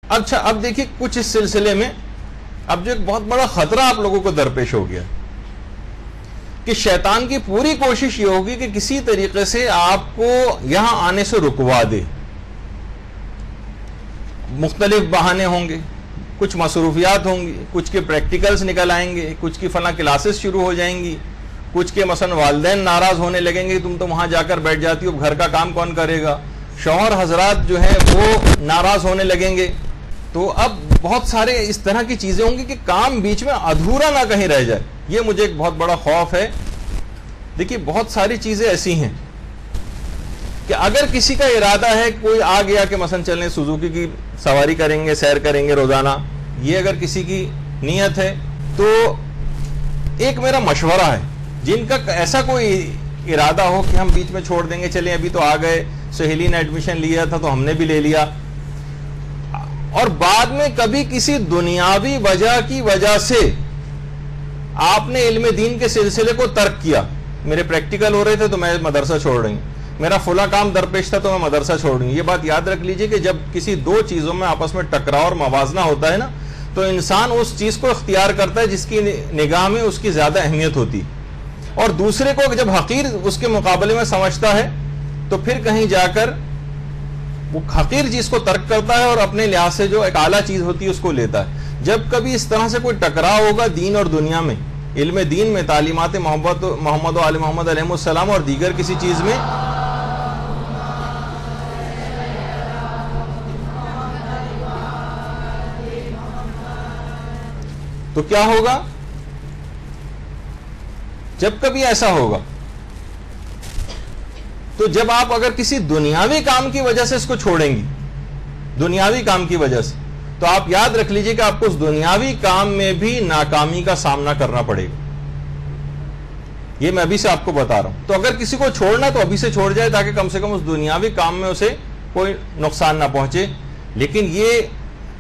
اچھا اب دیکھیے کچھ اس سلسلے میں اب جو ایک بہت بڑا خطرہ آپ لوگوں کو درپیش ہو گیا کہ شیطان کی پوری کوشش یہ ہوگی کہ کسی طریقے سے آپ کو یہاں آنے سے رکوا دے. مختلف بہانے ہوں گے, کچھ مصروفیات ہوں گی, کچھ کے پریکٹیکلز نکل آئیں گے, کچھ کی فلاں کلاسز شروع ہو جائیں گی, کچھ کے مثلا والدین ناراض ہونے لگیں گے, تم تو وہاں جا کر بیٹھ جاتی ہو, گھر کا کام کون کرے گا, شوہر حضرات جو ہیں وہ ناراض ہونے لگیں گے. تو اب بہت سارے اس طرح کی چیزیں ہوں گی کہ کام بیچ میں ادھورا نہ کہیں رہ جائے. یہ مجھے ایک بہت بڑا خوف ہے. دیکھیے بہت ساری چیزیں ایسی ہیں کہ اگر کسی کا ارادہ ہے, کوئی آ گیا کہ مثلا چلیں سوزوکی کی سواری کریں گے, سیر کریں گے روزانہ, یہ اگر کسی کی نیت ہے تو ایک میرا مشورہ ہے, جن کا ایسا کوئی ارادہ ہو کہ ہم بیچ میں چھوڑ دیں گے, چلیں ابھی تو آ گئے, سہیلی نے ایڈمیشن لیا تھا تو ہم نے بھی لے لیا, اور بعد میں کبھی کسی دنیاوی وجہ کی وجہ سے آپ نے علم دین کے سلسلے کو ترک کیا. میرے پریکٹیکل ہو رہے تھے تو میں مدرسہ چھوڑ رہی ہوں, میرا فلاں کام درپیش تھا تو میں مدرسہ چھوڑ رہی ہوں. یہ بات یاد رکھ لیجئے کہ جب کسی دو چیزوں میں آپس میں ٹکراؤ اور موازنہ ہوتا ہے نا, تو انسان اس چیز کو اختیار کرتا ہے جس کی نگاہ میں اس کی زیادہ اہمیت ہوتی, اور دوسرے کو جب حقیر اس کے مقابلے میں سمجھتا ہے تو پھر کہیں جا کر وہ حقیر چیز کو ترک کرتا ہے اور اپنے لحاظ سے جو ایک اعلیٰ چیز ہوتی ہے اس کو لیتا ہے. جب کبھی اس طرح سے کوئی ٹکراؤ ہوگا دین اور دنیا میں, علم دین میں, تعلیمات محمد و آل محمد علیہ السلام اور دیگر کسی چیز میں, تو کیا ہوگا؟ جب کبھی ایسا ہوگا تو جب آپ اگر کسی دنیاوی کام کی وجہ سے اس کو چھوڑیں گی, دنیاوی کام کی وجہ سے, تو آپ یاد رکھ لیجئے کہ آپ کو اس دنیاوی کام میں بھی ناکامی کا سامنا کرنا پڑے گا. یہ میں ابھی سے آپ کو بتا رہا ہوں. تو اگر کسی کو چھوڑنا تو ابھی سے چھوڑ جائے تاکہ کم سے کم اس دنیاوی کام میں اسے کوئی نقصان نہ پہنچے. لیکن یہ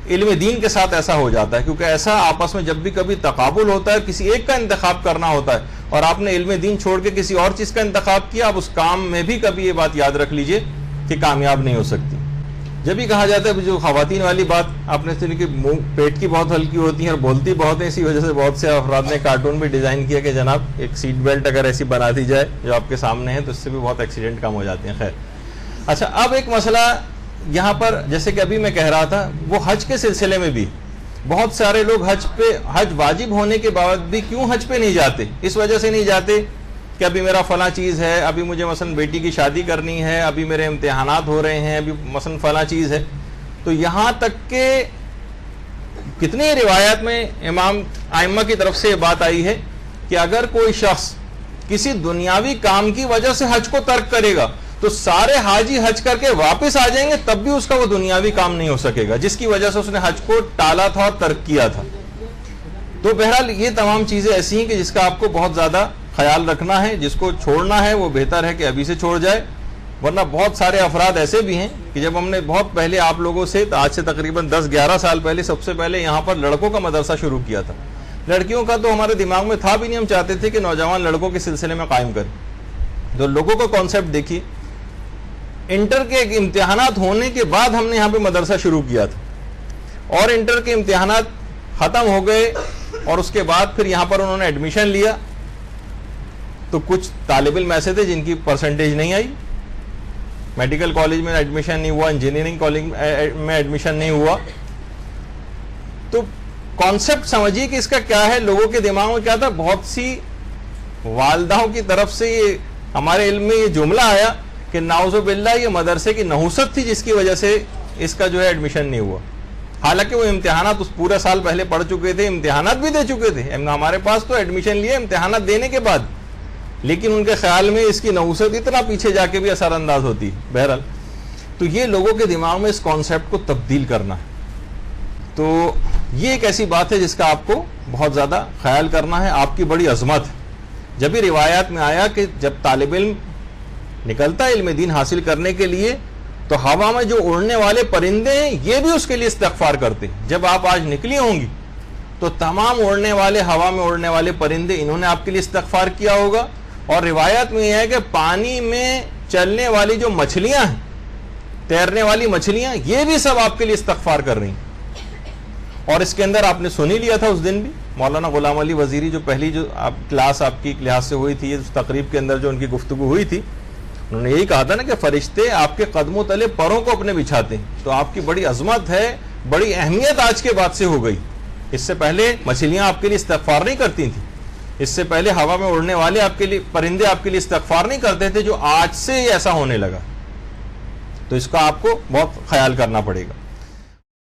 علم دین کے ساتھ ایسا ہو جاتا ہے, کیونکہ ایسا آپس میں جب بھی کبھی تقابل ہوتا ہے, کسی ایک کا انتخاب کرنا ہوتا ہے, اور آپ نے علم دین چھوڑ کے کسی اور چیز کا انتخاب کیا, اب اس کام میں بھی کبھی یہ بات یاد رکھ لیجئے کہ کامیاب نہیں ہو سکتی. جب بھی کہا جاتا ہے جو خواتین والی بات آپ نے سنی کہ پیٹ کی بہت ہلکی ہوتی ہیں اور بولتی بہت ہیں, اسی وجہ سے بہت سے افراد نے کارٹون بھی ڈیزائن کیا کہ جناب ایک سیٹ بیلٹ اگر ایسی بنا دی جائے جو آپ کے سامنے ہے تو اس سے بھی بہت ایکسیڈنٹ کم ہو جاتے ہیں. خیر, اچھا اب ایک مسئلہ یہاں پر جیسے کہ ابھی میں کہہ رہا تھا, وہ حج کے سلسلے میں بھی بہت سارے لوگ حج واجب ہونے کے بعد بھی کیوں حج پہ نہیں جاتے؟ اس وجہ سے نہیں جاتے کہ ابھی میرا فلاں چیز ہے, ابھی مجھے مثلا بیٹی کی شادی کرنی ہے, ابھی میرے امتحانات ہو رہے ہیں, ابھی مثلا فلاں چیز ہے. تو یہاں تک کہ کتنی روایات میں امام ائمہ کی طرف سے یہ بات آئی ہے کہ اگر کوئی شخص کسی دنیاوی کام کی وجہ سے حج کو ترک کرے گا تو سارے حاجی حج کر کے واپس آ جائیں گے, تب بھی اس کا وہ دنیاوی کام نہیں ہو سکے گا جس کی وجہ سے اس نے حج کو ٹالا تھا اور ترک کیا تھا. تو بہرحال یہ تمام چیزیں ایسی ہیں کہ جس کا آپ کو بہت زیادہ خیال رکھنا ہے. جس کو چھوڑنا ہے وہ بہتر ہے کہ ابھی سے چھوڑ جائے, ورنہ بہت سارے افراد ایسے بھی ہیں کہ جب ہم نے بہت پہلے آپ لوگوں سے, آج سے تقریباً 10-11 سال پہلے, سب سے پہلے یہاں پر لڑکوں کا مدرسہ شروع کیا تھا. لڑکیوں کا تو ہمارے دماغ میں تھا بھی نہیں, ہم چاہتے تھے کہ نوجوان لڑکوں کے سلسلے میں قائم کریں. تو لوگوں کا کانسیپٹ دیکھیے, انٹر کے امتحانات ہونے کے بعد ہم نے یہاں پہ مدرسہ شروع کیا تھا, اور انٹر کے امتحانات ختم ہو گئے اور اس کے بعد پھر یہاں پر انہوں نے ایڈمیشن لیا. تو کچھ طالب علم ایسے تھے جن کی پرسنٹیج نہیں آئی, میڈیکل کالج میں ایڈمیشن نہیں ہوا, انجینئرنگ کالج میں ایڈمیشن نہیں ہوا. تو کانسیپٹ سمجھیے کہ اس کا کیا ہے, لوگوں کے دماغ میں کیا تھا, بہت سی والداؤں کی طرف سے یہ ہمارے علم میں یہ جملہ آیا کہ نعوذ باللہ یہ مدرسے کی نحوست تھی جس کی وجہ سے اس کا جو ہے ایڈمیشن نہیں ہوا. حالانکہ وہ امتحانات اس پورے سال پہلے پڑھ چکے تھے, امتحانات بھی دے چکے تھے. ہمارے پاس تو ایڈمیشن لیے امتحانات دینے کے بعد, لیکن ان کے خیال میں اس کی نحوست اتنا پیچھے جا کے بھی اثر انداز ہوتی ہے. بہرحال تو یہ لوگوں کے دماغ میں اس کانسیپٹ کو تبدیل کرنا ہے. تو یہ ایک ایسی بات ہے جس کا آپ کو بہت زیادہ خیال کرنا ہے. آپ کی بڑی عظمت ہے. جب بھی روایات میں آیا کہ جب طالب علم نکلتا ہے علم دین حاصل کرنے کے لیے تو ہوا میں جو اڑنے والے پرندے ہیں یہ بھی اس کے لیے استغفار کرتے ہیں. جب آپ آج نکلی ہوں گی تو تمام اڑنے والے, ہوا میں اڑنے والے پرندے, انہوں نے آپ کے لیے استغفار کیا ہوگا. اور روایت میں یہ ہے کہ پانی میں چلنے والی جو مچھلیاں ہیں, تیرنے والی مچھلیاں, یہ بھی سب آپ کے لیے استغفار کر رہی ہیں. اور اس کے اندر آپ نے سن ہی لیا تھا اس دن بھی مولانا غلام علی وزیری جو پہلی جو کلاس آپ کی لحاظ سے ہوئی تھی، اس تقریب کے اندر جو ان کی گفتگو ہوئی تھی، انہوں نے یہی کہا تھا نا کہ فرشتے آپ کے قدموں تلے پروں کو اپنے بچھاتے ہیں. تو آپ کی بڑی عظمت ہے، بڑی اہمیت آج کے بعد سے ہو گئی. اس سے پہلے مچھلیاں آپ کے لیے استغفار نہیں کرتی تھیں، اس سے پہلے ہوا میں اڑنے والے آپ کے لیے پرندے آپ کے لیے استغفار نہیں کرتے تھے، جو آج سے ایسا ہونے لگا. تو اس کا آپ کو بہت خیال کرنا پڑے گا.